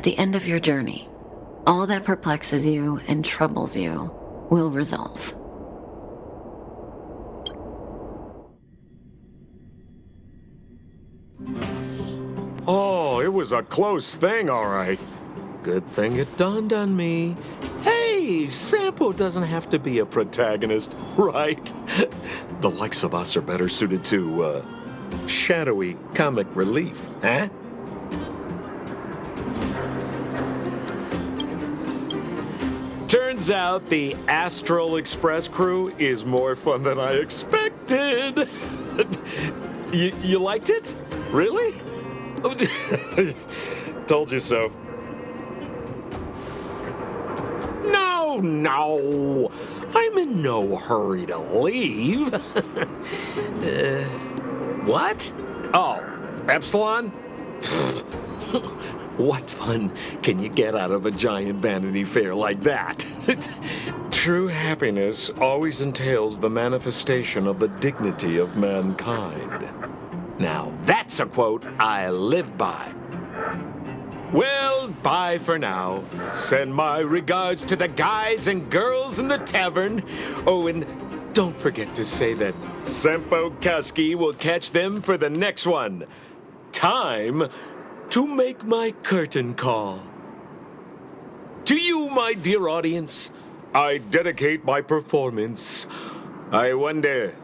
At the end of your journey, all that perplexes you and troubles you will resolve. Oh, it was a close thing, all right. Good thing it dawned on me. Hey, Sampo doesn't have to be a protagonist, right? The likes of us are better suited to, shadowy comic relief, huh? Turns out the Astral Express crew is more fun than I expected. You liked it? Really? Told you so. No. I'm in no hurry to leave. What? Oh, Epsilon? What fun can you get out of a giant Vanity Fair like that? True happiness always entails the manifestation of the dignity of mankind. Now, that's a quote I live by. Well, bye for now. Send my regards to the guys and girls in the tavern. Oh, and don't forget to say that Sampo Kasky will catch them for the next one. Time to make my curtain call. To you, my dear audience, I dedicate my performance. I wonder,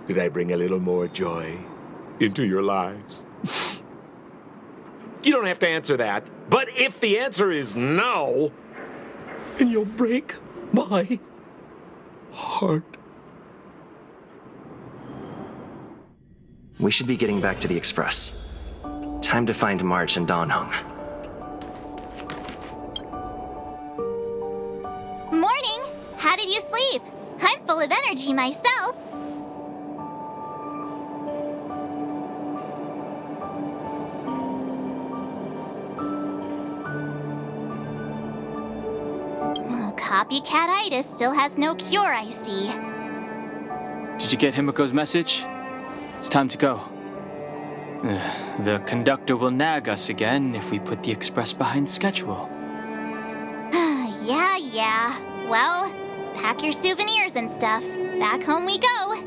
did I bring a little more joy into your lives? You don't have to answer that. But if the answer is no, then you'll break my heart. We should be getting back to the Express. Time to find March and Dan Heng. Morning! How did you sleep? I'm full of energy myself. Copycat-itis still has no cure, I see. Did you get Himiko's message? It's time to go. The conductor will nag us again if we put the express behind schedule. Yeah. Well, pack your souvenirs and stuff. Back home we go.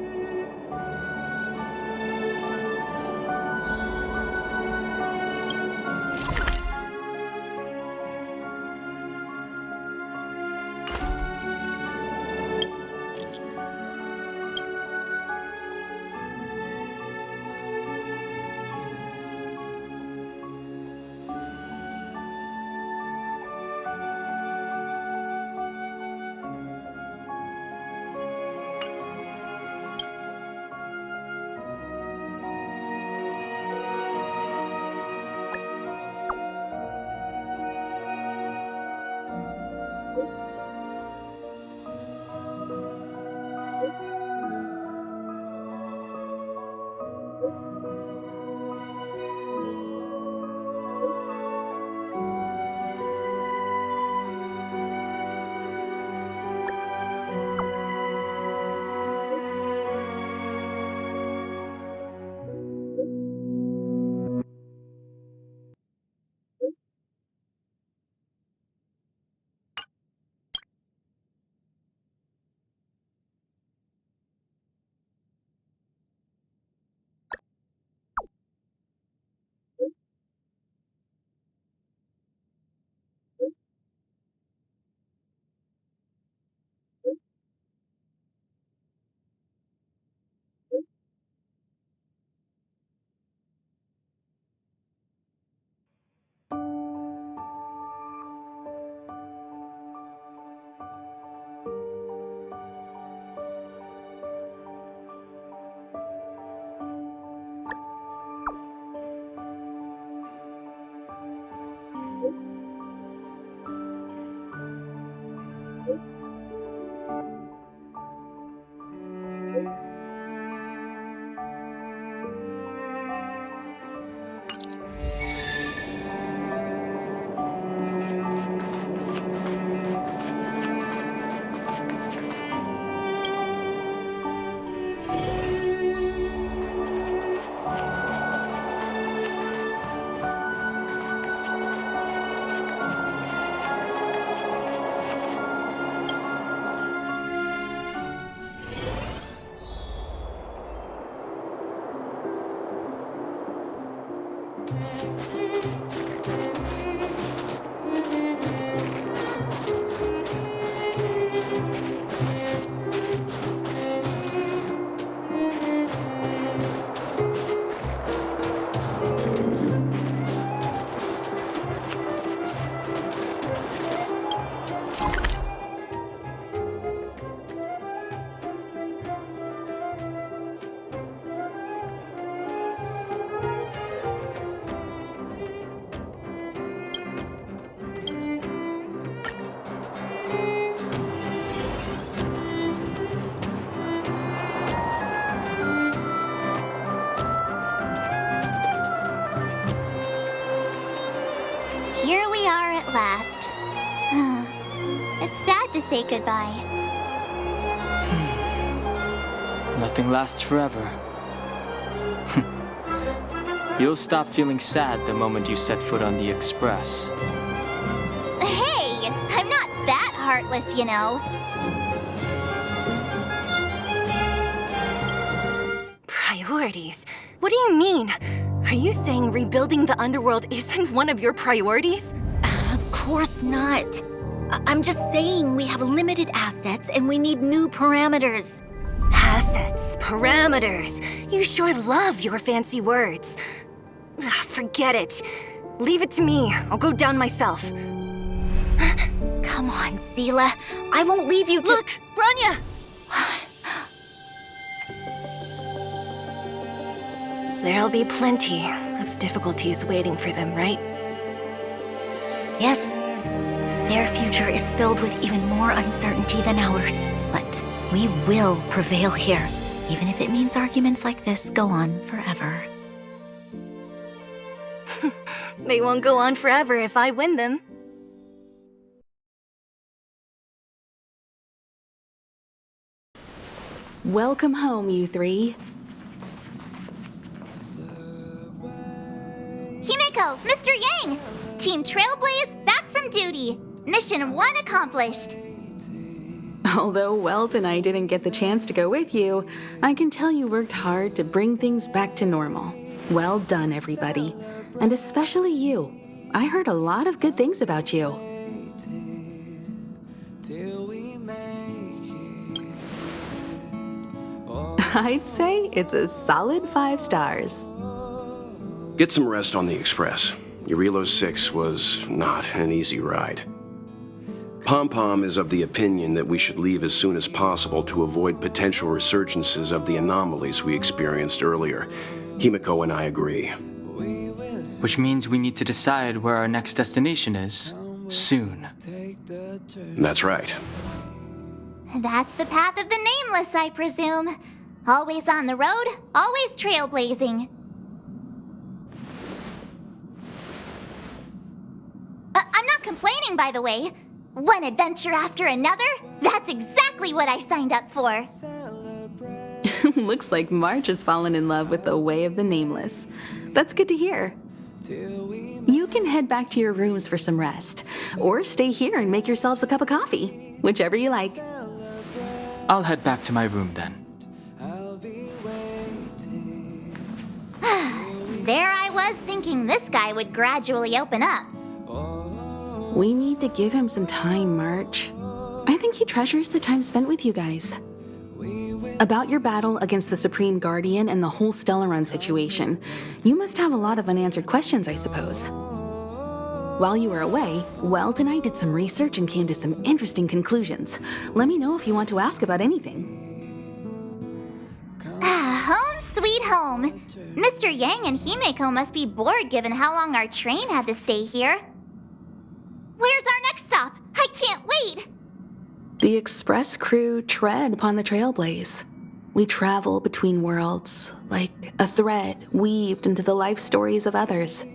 Here we are at last. It's sad to say goodbye. Nothing lasts forever. You'll stop feeling sad the moment you set foot on the Express. Hey, I'm not that heartless, you know. Priorities? What do you mean? Are you saying rebuilding the underworld isn't one of your priorities? Of course not. I'm just saying we have limited assets and we need new parameters. Assets, parameters. You sure love your fancy words. Forget it. Leave it to me. I'll go down myself. Come on, Seela. I won't leave you to— Look, Branya! There'll be plenty of difficulties waiting for them, right? Yes. Their future is filled with even more uncertainty than ours. But we will prevail here, even if it means arguments like this go on forever. They won't go on forever if I win them. Welcome home, you three. Himeko, Mr. Yang! Team Trailblaze back from duty. Mission 1 accomplished. Although Welt and I didn't get the chance to go with you, I can tell you worked hard to bring things back to normal. Well done, everybody. And especially you. I heard a lot of good things about you. I'd say it's a solid 5 stars. Get some rest on the Express. Eurilo 6 was not an easy ride. Pom-Pom is of the opinion that we should leave as soon as possible to avoid potential resurgences of the anomalies we experienced earlier. Himeko and I agree. Which means we need to decide where our next destination is, soon. That's right. That's the path of the Nameless, I presume. Always on the road, always trailblazing. I'm not complaining, by the way. One adventure after another, that's exactly what I signed up for. Looks like March has fallen in love with the way of the Nameless. That's good to hear. You can head back to your rooms for some rest, or stay here and make yourselves a cup of coffee, whichever you like. I'll head back to my room then. There I was thinking this guy would gradually open up. We need to give him some time, March. I think he treasures the time spent with you guys. About your battle against the Supreme Guardian and the whole Stellaron situation, you must have a lot of unanswered questions, I suppose. While you were away, Welt and I did some research and came to some interesting conclusions. Let me know if you want to ask about anything. Home sweet home. Mr. Yang and Himeko must be bored given how long our train had to stay here. Where's our next stop? I can't wait! The Express crew tread upon the Trailblaze. We travel between worlds, like a thread weaved into the life stories of others.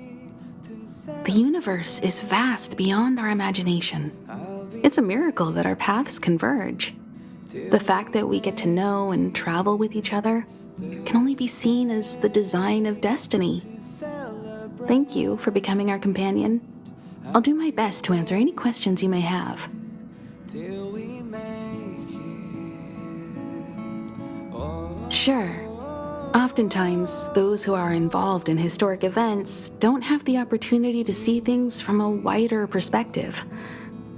The universe is vast beyond our imagination. It's a miracle that our paths converge. The fact that we get to know and travel with each other can only be seen as the design of destiny. Thank you for becoming our companion. I'll do my best to answer any questions you may have. Sure. Oftentimes, those who are involved in historic events don't have the opportunity to see things from a wider perspective.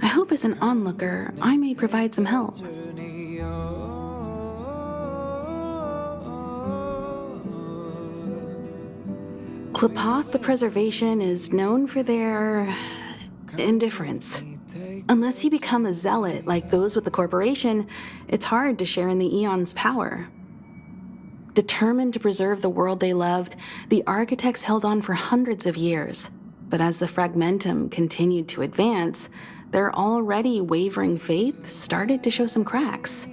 I hope as an onlooker, I may provide some help. Qlipoth the Preservation is known for their indifference. Unless you become a zealot like those with the corporation, it's hard to share in the Aeon's power. Determined to preserve the world they loved, the architects held on for hundreds of years. But as the Fragmentum continued to advance, their already wavering faith started to show some cracks.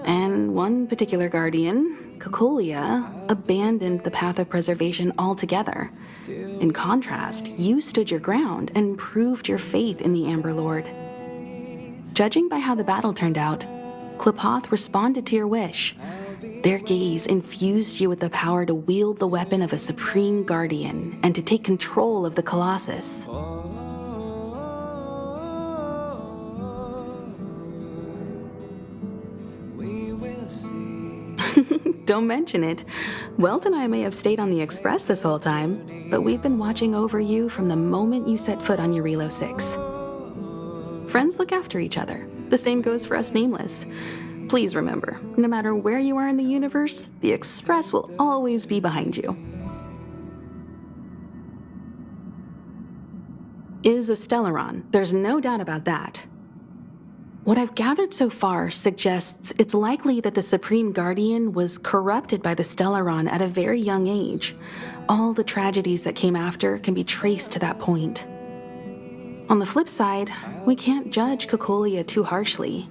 And one particular guardian, Cocolia, abandoned the path of preservation altogether. In contrast, you stood your ground and proved your faith in the Amber Lord. Judging by how the battle turned out, Qlipoth responded to your wish. Their gaze infused you with the power to wield the weapon of a supreme guardian and to take control of the Colossus. Don't mention it. Welt and I may have stayed on the Express this whole time, but we've been watching over you from the moment you set foot on Eurilo 6. Friends look after each other. The same goes for us Nameless. Please remember, no matter where you are in the universe, the Express will always be behind you. Is a Stellaron, there's no doubt about that. What I've gathered so far suggests it's likely that the Supreme Guardian was corrupted by the Stellaron at a very young age. All the tragedies that came after can be traced to that point. On the flip side, we can't judge Cocolia too harshly.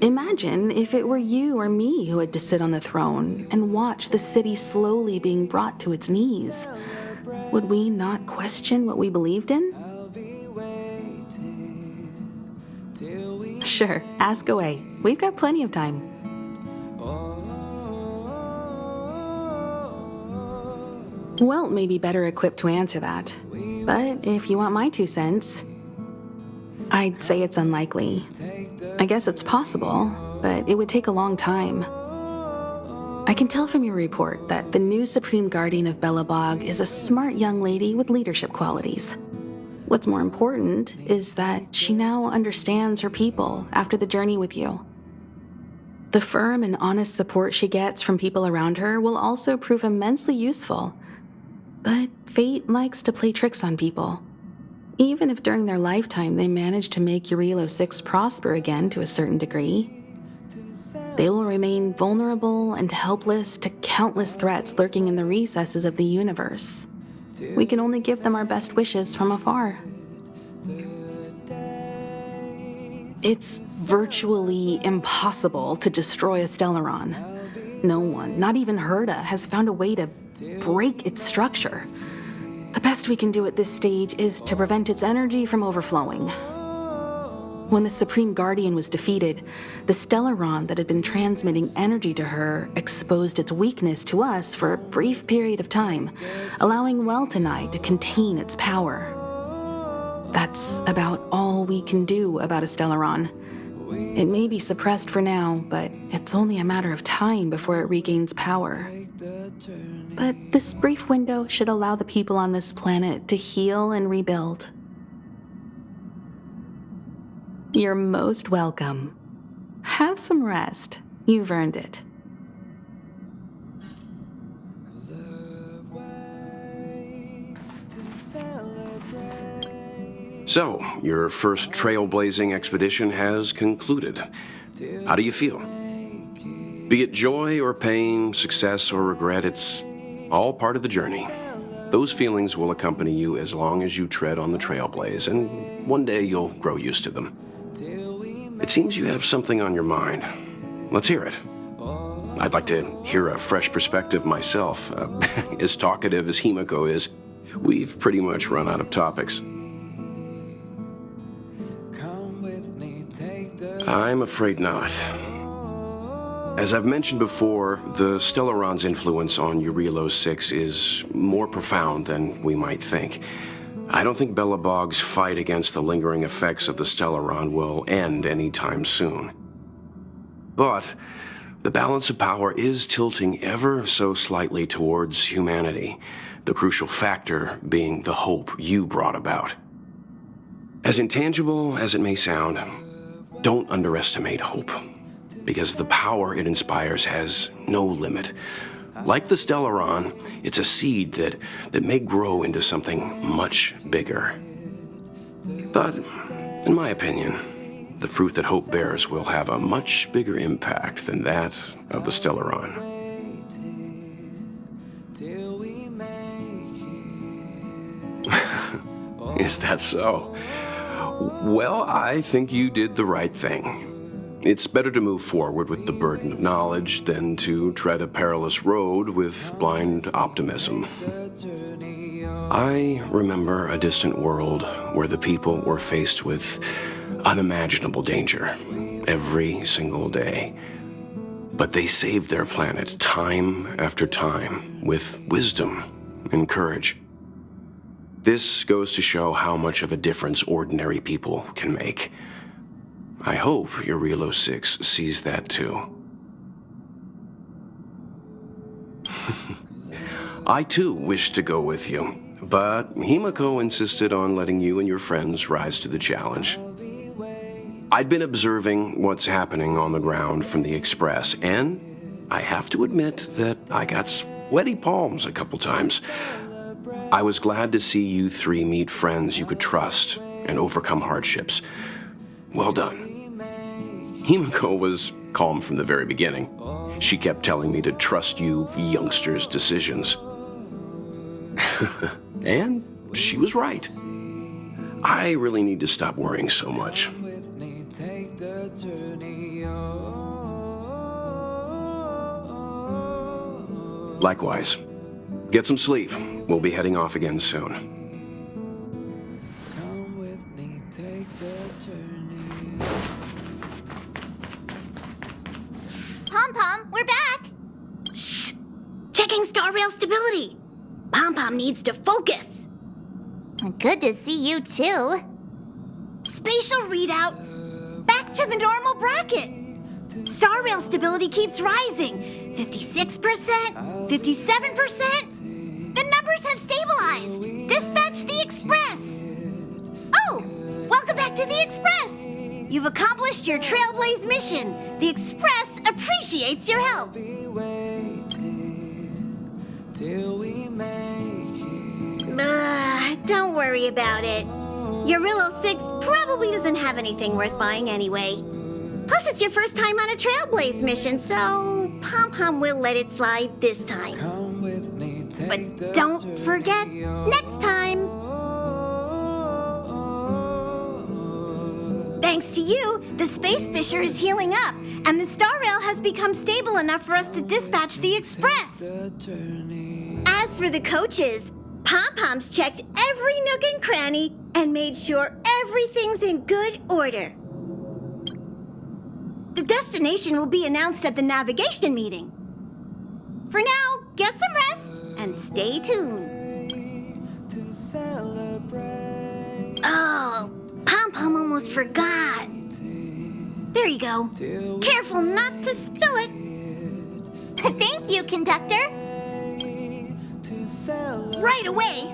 Imagine if it were you or me who had to sit on the throne and watch the city slowly being brought to its knees. Would we not question what we believed in? Sure, ask away. We've got plenty of time. Welt may be better equipped to answer that, but if you want my 2 cents, I'd say it's unlikely. I guess it's possible, but it would take a long time. I can tell from your report that the new Supreme Guardian of Belobog is a smart young lady with leadership qualities. What's more important is that she now understands her people after the journey with you. The firm and honest support she gets from people around her will also prove immensely useful. But fate likes to play tricks on people. Even if during their lifetime they manage to make Eurilo 6 prosper again to a certain degree, they will remain vulnerable and helpless to countless threats lurking in the recesses of the universe. We can only give them our best wishes from afar. It's virtually impossible to destroy a Stellaron. No one, not even Herda, has found a way to break its structure. The best we can do at this stage is to prevent its energy from overflowing. When the Supreme Guardian was defeated, the Stellaron that had been transmitting energy to her exposed its weakness to us for a brief period of time, allowing Welt and I to contain its power. That's about all we can do about a Stellaron. It may be suppressed for now, but it's only a matter of time before it regains power. But this brief window should allow the people on this planet to heal and rebuild. You're most welcome. Have some rest. You've earned it. So, your first trailblazing expedition has concluded. How do you feel? Be it joy or pain, success or regret, it's all part of the journey. Those feelings will accompany you as long as you tread on the trailblaze, and one day you'll grow used to them. It seems you have something on your mind. Let's hear it. I'd like to hear a fresh perspective myself. As talkative as Himiko is, we've pretty much run out of topics. I'm afraid not. As I've mentioned before, the Stellaron's influence on Eurilo 6 is more profound than we might think. I don't think Belobog's fight against the lingering effects of the Stellaron will end anytime soon. But The balance of power is tilting ever so slightly towards humanity, the crucial factor being the hope you brought about. As intangible as it may sound, don't underestimate hope, because the power it inspires has no limit. Like the Stellaron, it's a seed that may grow into something much bigger. But, in my opinion, the fruit that hope bears will have a much bigger impact than that of the Stellaron. Is that so? Well, I think you did the right thing. It's better to move forward with the burden of knowledge than to tread a perilous road with blind optimism. I remember a distant world where the people were faced with unimaginable danger every single day. But they saved their planet time after time with wisdom and courage. This goes to show how much of a difference ordinary people can make. I hope your Relo 6 sees that too. I too wish to go with you, but Himiko insisted on letting you and your friends rise to the challenge. I'd been observing what's happening on the ground from the Express, and I have to admit that I got sweaty palms a couple times. I was glad to see you three meet friends you could trust and overcome hardships. Well done. Himiko was calm from the very beginning. She kept telling me to trust you youngsters' decisions. And she was right. I really need to stop worrying so much. Likewise. Get some sleep. We'll be heading off again soon. Pom-Pom, we're back! Shh! Checking star rail stability. Pom-Pom needs to focus. Good to see you too. Spatial readout. Back to the normal bracket. Star rail stability keeps rising. 56%, 57%. The numbers have stabilized. Dispatch the Express. Oh, welcome back to the Express. You've accomplished your Trailblaze mission. The Express appreciates your help. Don't worry about it. Your Relo 6 probably doesn't have anything worth buying anyway. Plus, it's your first time on a Trailblaze mission, so Pom-Pom will let it slide this time. But don't forget, next time. Thanks to you, the Space Fisher is healing up, and the Star Rail has become stable enough for us to dispatch the Express. As for the coaches, Pom-Pom's checked every nook and cranny and made sure everything's in good order. The destination will be announced at the navigation meeting. For now, get some rest and stay tuned. Oh, Pom-Pom almost forgot. There you go. Careful not to spill it. Thank you, conductor. Right away.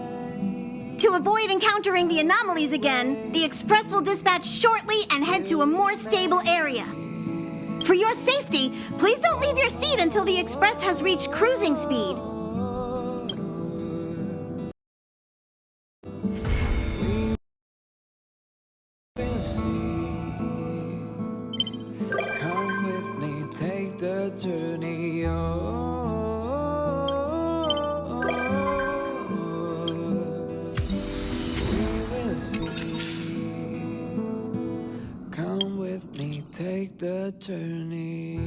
To avoid encountering the anomalies again, the Express will dispatch shortly and head to a more stable area. For your safety, please don't leave your seat until the Express has reached cruising speed. Come with me, take the journey Come with me, take the journey.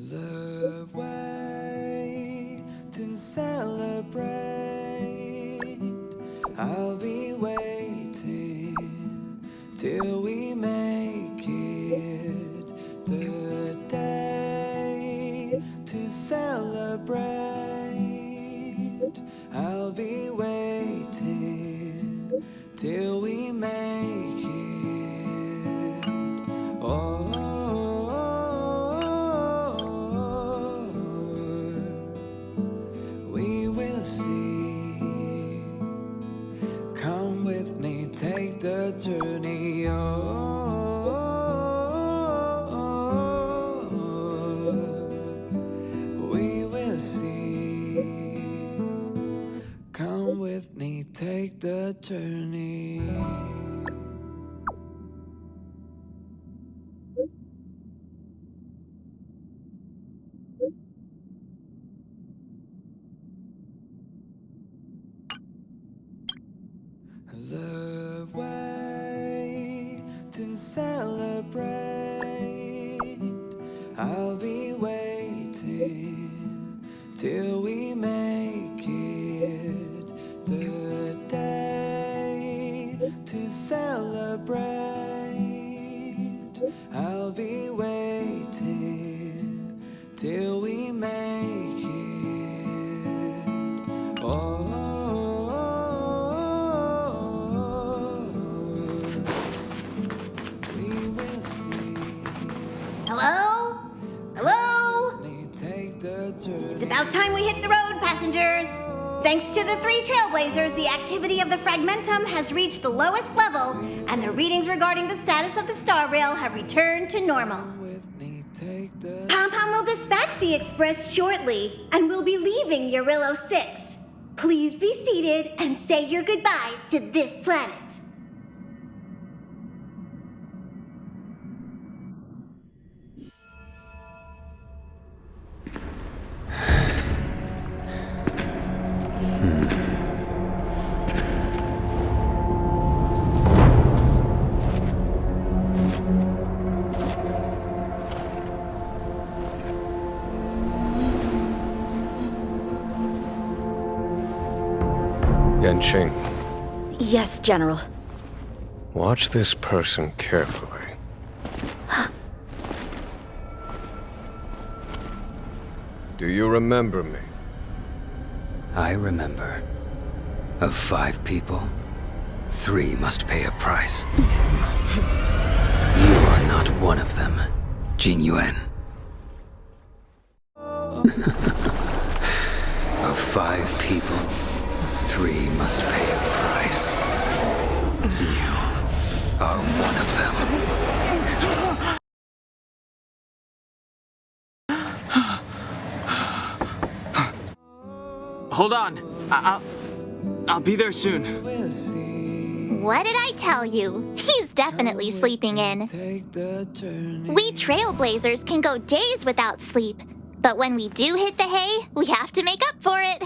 The way to celebrate. I'll be waiting till we make it. The day to celebrate. till we make it. Oh, we will see. Come with me, take the journey. We will see. Come with me, take the journey. The way to celebrate. I'll be waiting till we make it. The day to celebrate. I'll be waiting till we make it. Oh. Hello? Hello? It's about time we hit the road, passengers. Thanks to the 3 Trailblazers, the activity of the Fragmentum has reached the lowest level, and the readings regarding the status of the Star Rail have returned to normal. Pom-Pom will dispatch the Express shortly, and we'll be leaving Eurillo 6. Please be seated and say your goodbyes to this planet. Yanqing, Yes, General. watch this person carefully. Do you remember me? I remember. Of 5 people, 3 must pay a price. You are not one of them, Jing Yuan. Of 5 people, 3 must pay a price. You are one of them. Hold on. I'll be there soon. What did I tell you? He's definitely sleeping in. We Trailblazers can go days without sleep, but when we do hit the hay, we have to make up for it.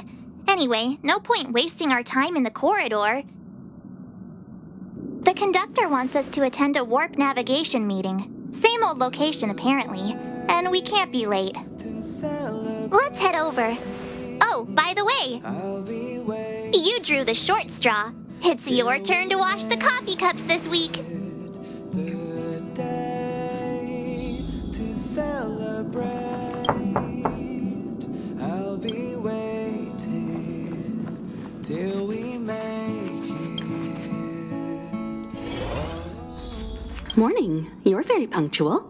Anyway, no point wasting our time in the corridor. The conductor wants us to attend a warp navigation meeting. Same old location, apparently, and we can't be late. Let's head over. Oh, by the way, you drew the short straw. It's your turn to wash the coffee cups this week. I'll be waiting till we make it. Morning. You're very punctual.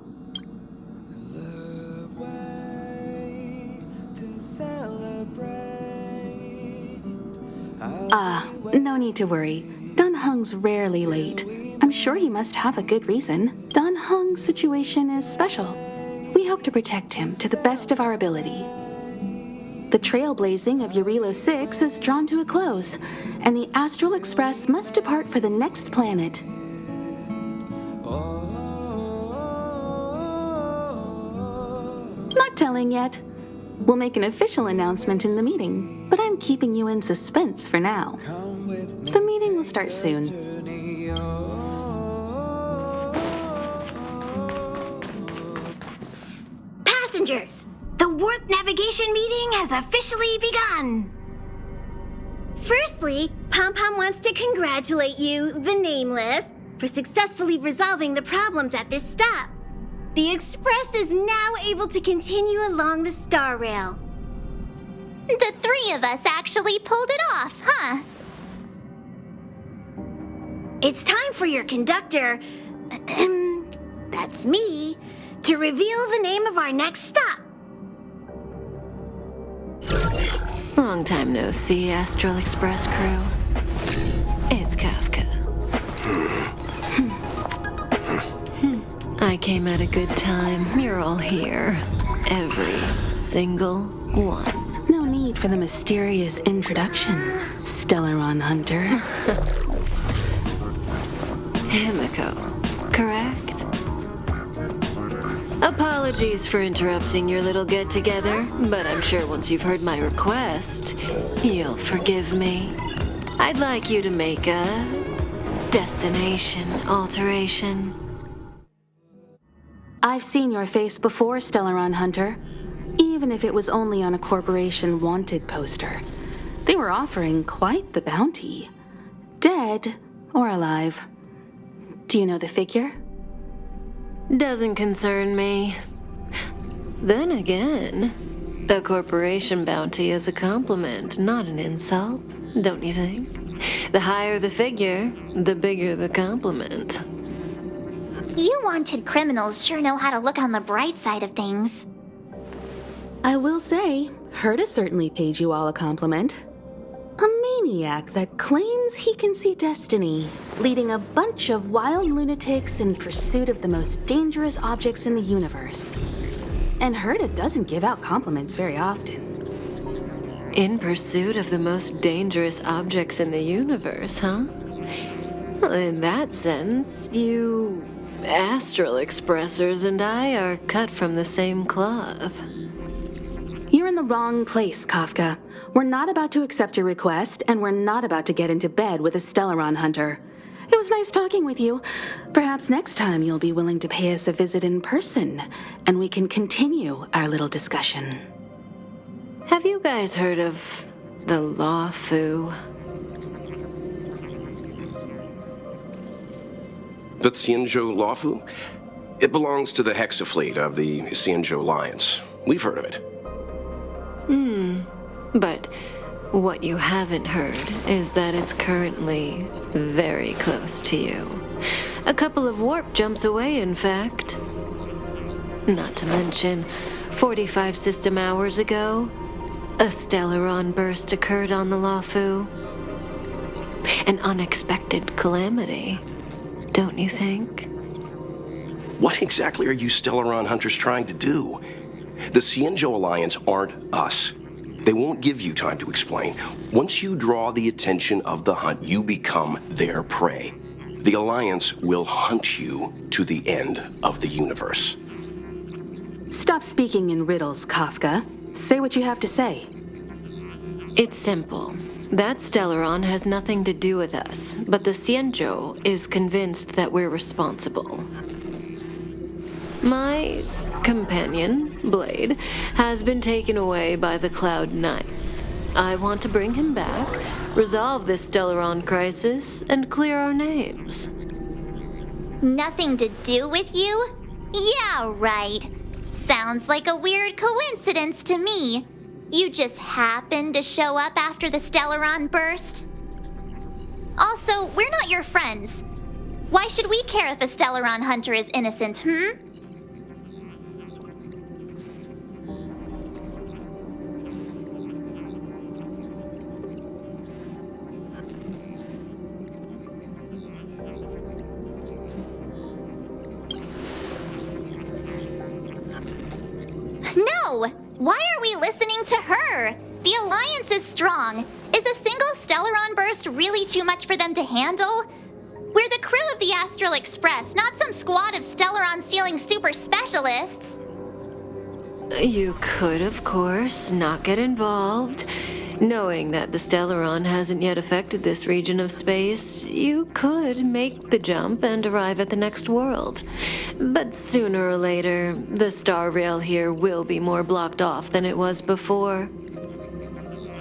No need to worry. Dun Heng's rarely late. I'm sure he must have a good reason. Dun Heng's situation is special. We hope to protect him to the best of our ability. The trailblazing of Eurillo 6 is drawn to a close, and the Astral Express must depart for the next planet. Not telling yet. We'll make an official announcement in the meeting, but I'm keeping you in suspense for now. The meeting will start soon. Passengers, the warp navigation meeting has officially begun. Firstly, Pom-Pom wants to congratulate you, the Nameless, for successfully resolving the problems at this stop. The Express is now able to continue along the Star Rail. The 3 of us actually pulled it off, huh? It's time for your conductor, that's me, to reveal the name of our next stop. Long time no see, Astral Express crew. It's Kafka. I came at a good time. You're all here. Every single one. No need for the mysterious introduction, Stellaron Hunter. Himiko, correct? Apologies for interrupting your little get-together, but I'm sure once you've heard my request, you'll forgive me. I'd like you to make a destination alteration. I've seen your face before, Stellaron Hunter. Even if it was only on a corporation wanted poster. They were offering quite the bounty. Dead or alive. Do you know the figure? Doesn't concern me. Then again, a corporation bounty is a compliment, not an insult, don't you think? The higher the figure, the bigger the compliment. You wanted criminals sure know how to look on the bright side of things. I will say, Herta certainly paid you all a compliment. A maniac that claims he can see destiny, leading a bunch of wild lunatics in pursuit of the most dangerous objects in the universe. And Herta doesn't give out compliments very often. In pursuit of the most dangerous objects in the universe, huh? Well, in that sense, you Astral Expressers and I are cut from the same cloth. You're in the wrong place, Kafka. We're not about to accept your request, and we're not about to get into bed with a Stellaron Hunter. It was nice talking with you. Perhaps next time you'll be willing to pay us a visit in person, and we can continue our little discussion. Have you guys heard of the Law Fu? The Xianzhou Lawfu? It belongs to the Hexafleet of the Xianzhou Alliance. We've heard of it. But what you haven't heard is that it's currently very close to you. A couple of warp jumps away, in fact. Not to mention, 45 system hours ago, a Stellaron burst occurred on the Lawfu. An unexpected calamity, don't you think? What exactly are you Stellaron Hunters trying to do? The Xianzhou Alliance aren't us. They won't give you time to explain. Once you draw the attention of the hunt, you become their prey. The Alliance will hunt you to the end of the universe. Stop speaking in riddles, Kafka. Say what you have to say. It's simple. That Stellaron has nothing to do with us, but the Xianzhou is convinced that we're responsible. My companion, Blade, has been taken away by the Cloud Knights. I want to bring him back, resolve this Stellaron crisis, and clear our names. Nothing to do with you? Yeah, right. Sounds like a weird coincidence to me. You just happened to show up after the Stellaron burst? Also, we're not your friends. Why should we care if a Stellaron hunter is innocent, No! Why are we listening to her? The Alliance is strong. Is a single Stellaron burst really too much for them to handle? We're the crew of the Astral Express, not some squad of Stellaron-stealing super specialists. You could, of course, not get involved. Knowing that the Stellaron hasn't yet affected this region of space, you could make the jump and arrive at the next world. But sooner or later, the star rail here will be more blocked off than it was before.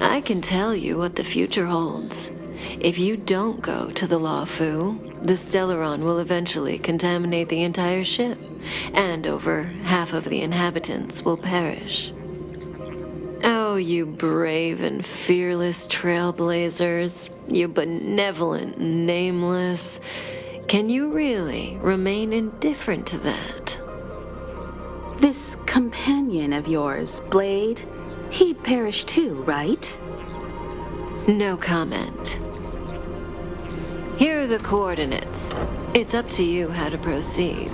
I can tell you what the future holds. If you don't go to the Lawfu, the Stellaron will eventually contaminate the entire ship, and over half of the inhabitants will perish. Oh, Oh, you brave and fearless trailblazers, you benevolent nameless. Can you really remain indifferent to that? This companion of yours, Blade, he perished too, right? No comment. Here are the coordinates. It's up to you how to proceed.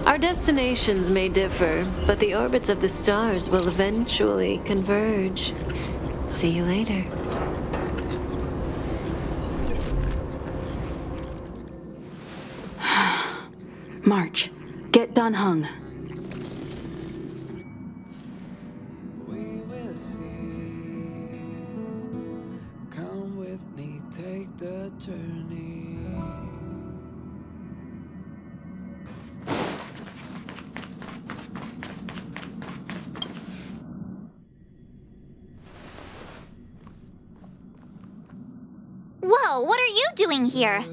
Our destinations may differ, but the orbits of the stars will eventually converge. See you later. March, get Dan Heng. We will see. Come with me, take the journey. Whoa, what are you doing here?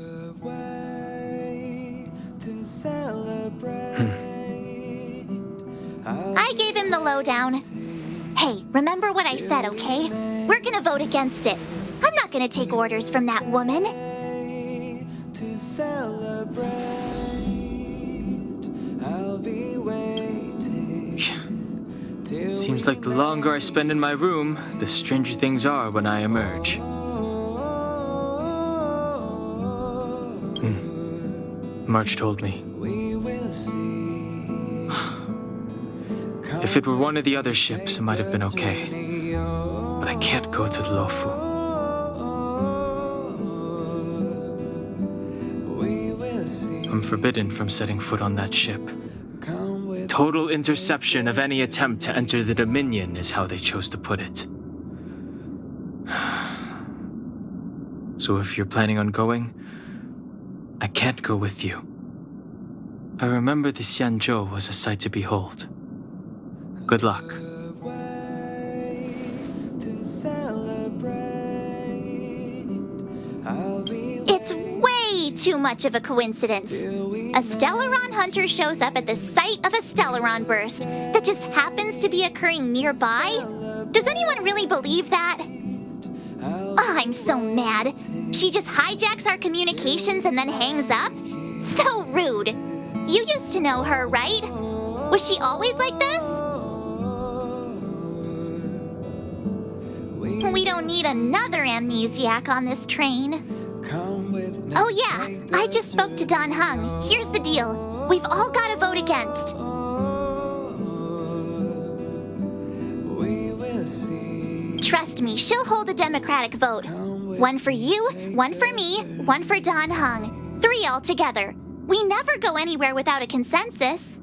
To celebrate. I gave him the lowdown. Hey, remember what I said, okay? We're gonna vote against it. I'm not gonna take orders from that woman. To celebrate. I'll be waiting. Seems like the longer I spend in my room, the stranger things are when I emerge. March told me. We will see. If it were one of the other ships, it might have been okay. But I can't go to the Luofu. We will see. I'm forbidden from setting foot on that ship. Come with Total interception of any attempt to enter the Dominion is how they chose to put it. So if you're planning on going, I can't go with you. I remember the Xianzhou was a sight to behold. Good luck. to celebrate. I'll be It's way too much of a coincidence. A Stellaron hunter shows up at the site of a Stellaron burst that just happens to be occurring nearby? Does anyone really believe that? Oh, I'm so mad. She just hijacks our communications and then hangs up? So rude. You used to know her, right? Was she always like this? We don't need another amnesiac on this train. come with me. Oh yeah, I just spoke to Dan Heng. Here's the deal. We've all got to vote against. We will see. Trust me, she'll hold a democratic vote. One for you, one for me, one for Dan Heng. 3 altogether. We never go anywhere without a consensus.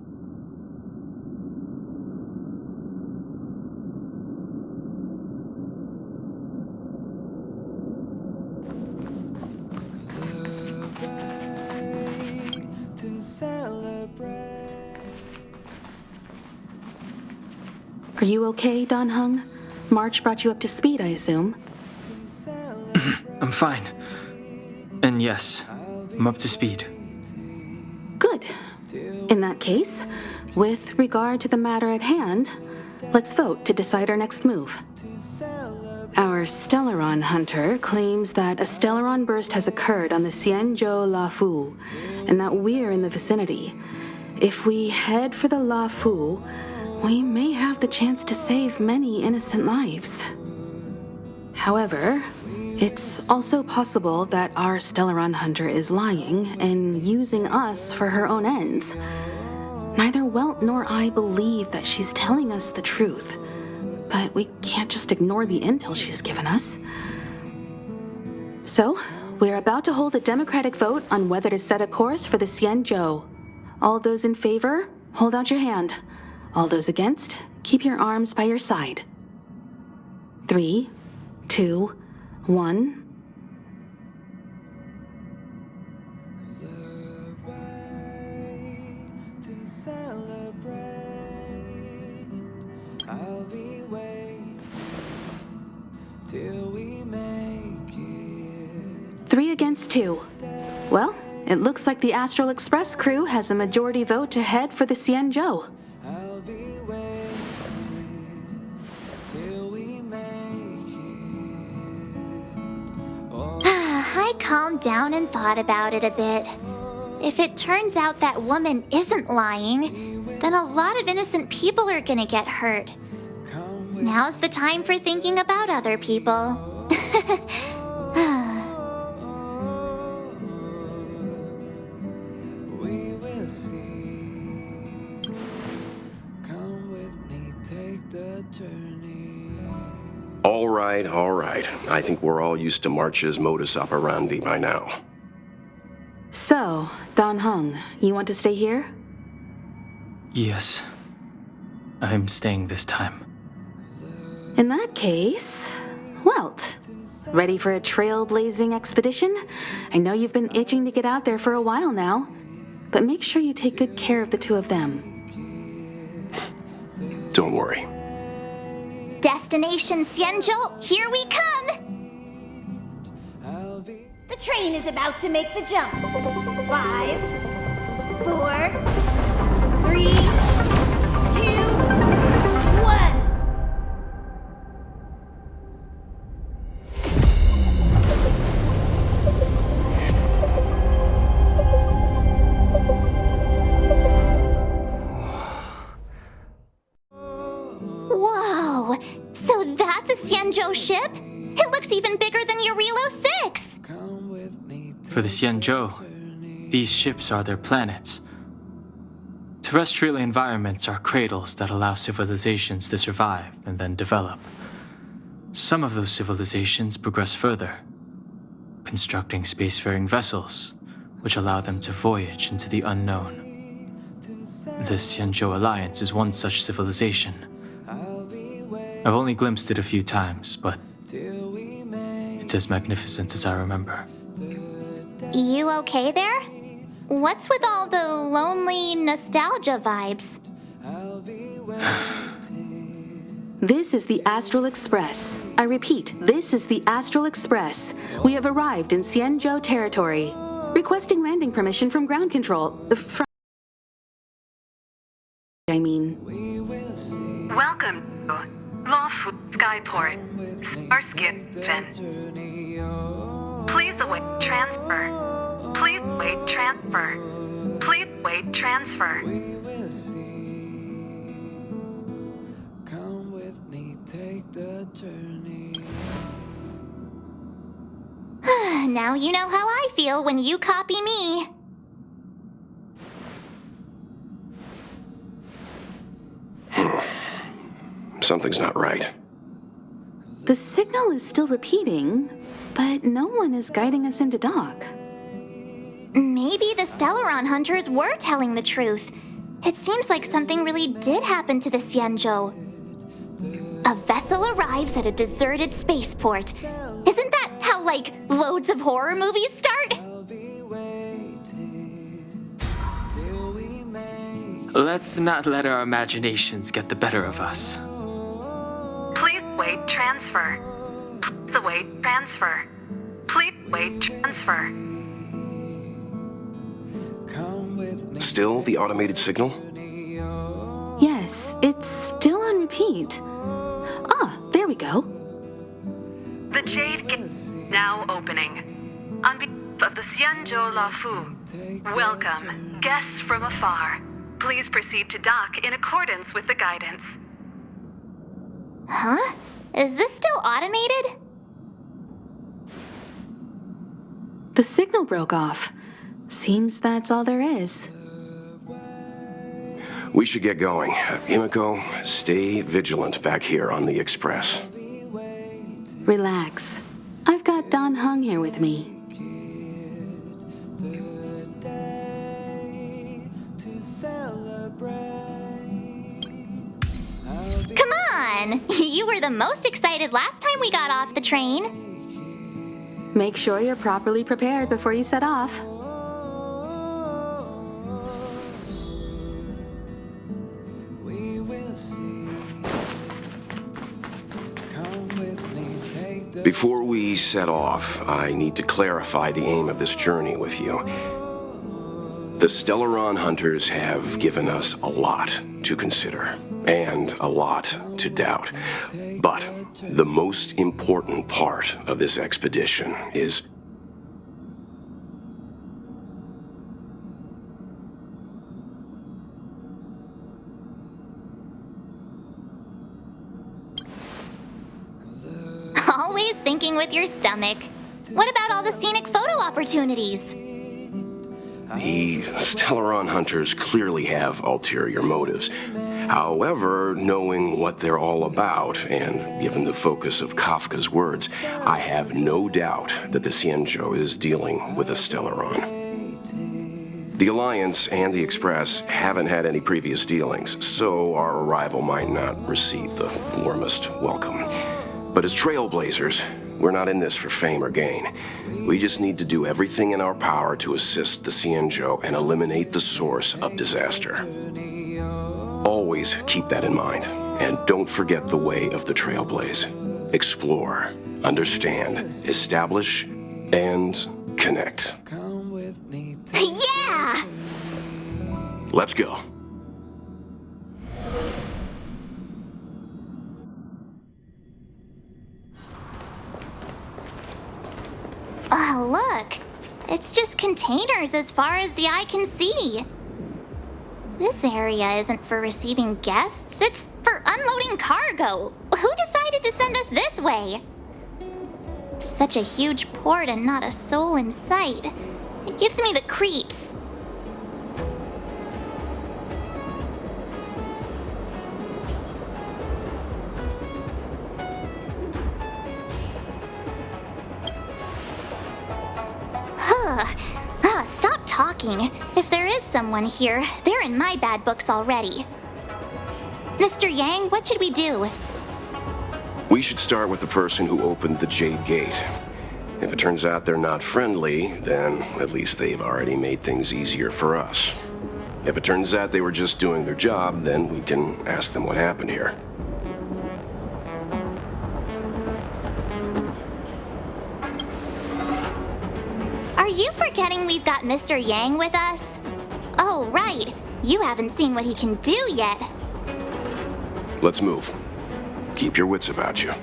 To celebrate. Are you okay, Dan Heng? March brought you up to speed, I assume. I'm fine. And yes, I'm up to speed. Good. In that case, with regard to the matter at hand, let's vote to decide our next move. Our Stellaron hunter claims that a Stellaron burst has occurred on the Xianzhou Luofu, and that we're in the vicinity. If we head for the Luofu, we may have the chance to save many innocent lives. However, it's also possible that our Stellaron hunter is lying and using us for her own ends. Neither Welt nor I believe that she's telling us the truth, but we can't just ignore the intel she's given us. So, we're about to hold a democratic vote on whether to set a course for the Xianzhou. All those in favor, hold out your hand. All those against, keep your arms by your side. 3, 2, 1. To celebrate. I'll be waiting till we make it. 3 against 2. Well, it looks like the Astral Express crew has a majority vote to head for the Xianzhou. I'll be waiting till calmed down and thought about it a bit. If it turns out that woman isn't lying, then a lot of innocent people are gonna get hurt. Now's the time for thinking about other people. We will see. Come with me, take the journey. All right, all right. I think we're all used to March's modus operandi by now. So, Dan Heng, you want to stay here? Yes. I'm staying this time. In that case, Welt, ready for a trailblazing expedition? I know you've been itching to get out there for a while now, but make sure you take good care of the two of them. Don't worry. Destination Xianzhou, here we come! The train is about to make the jump. 5, 4, 3, 2, 1. Whoa! So that's a Xianzhou ship? It looks even bigger than Eurilo 6! For the Xianzhou, these ships are their planets. Terrestrial environments are cradles that allow civilizations to survive and then develop. Some of those civilizations progress further, constructing spacefaring vessels, which allow them to voyage into the unknown. The Xianzhou Alliance is one such civilization. I've only glimpsed it a few times, but it's as magnificent as I remember. You okay there? What's with all the lonely nostalgia vibes? This is the Astral Express. I repeat, this is the Astral Express. We have arrived in Xianzhou territory. Requesting landing permission from ground control. Welcome to Lawfu Skyport, Starskiven. Please await transfer. Please wait transfer. Please wait transfer. Come with me, take the journey. Now you know how I feel when you copy me. Something's not right. The signal is still repeating, but no one is guiding us into dock. Maybe the Stellaron hunters were telling the truth. It seems like something really did happen to the Xianzhou. A vessel arrives at a deserted spaceport. Isn't that how, like, loads of horror movies start? Let's not let our imaginations get the better of us. Please wait transfer. Please await transfer. Please wait transfer. Still the automated signal? Yes, it's still on repeat. Ah, there we go. The Jade Gate now opening. On behalf of the Xianzhou Lawfu, welcome, guests from afar. Please proceed to dock in accordance with the guidance. Huh? Is this still automated? The signal broke off. Seems that's all there is. We should get going. Himiko, stay vigilant back here on the Express. Relax. I've got Dan Heng here with me. Come on! You were the most excited last time we got off the train. Make sure you're properly prepared before you set off. Before we set off, I need to clarify the aim of this journey with you. The Stellaron hunters have given us a lot to consider, and a lot to doubt. But the most important part of this expedition is thinking with your stomach. What about all the scenic photo opportunities? The Stellaron hunters clearly have ulterior motives. However, knowing what they're all about, and given the focus of Kafka's words, I have no doubt that the Xianzhou is dealing with a Stellaron. The Alliance and the Express haven't had any previous dealings, so our arrival might not receive the warmest welcome. But as trailblazers, we're not in this for fame or gain. We just need to do everything in our power to assist the Xianzhou and eliminate the source of disaster. Always keep that in mind, and don't forget the way of the Trailblaze. Explore, understand, establish, and connect. Yeah! Let's go. Oh, look. It's just containers as far as the eye can see. This area isn't for receiving guests, it's for unloading cargo. Who decided to send us this way? Such a huge port and not a soul in sight. It gives me the creeps. Stop talking. If there is someone here, they're in my bad books already. Mr. Yang, what should we do? We should start with the person who opened the Jade Gate. If it turns out they're not friendly, then at least they've already made things easier for us. If it turns out they were just doing their job, then we can ask them what happened here. Are you forgetting we've got Mr. Yang with us? Oh, right. You haven't seen what he can do yet. Let's move. Keep your wits about you.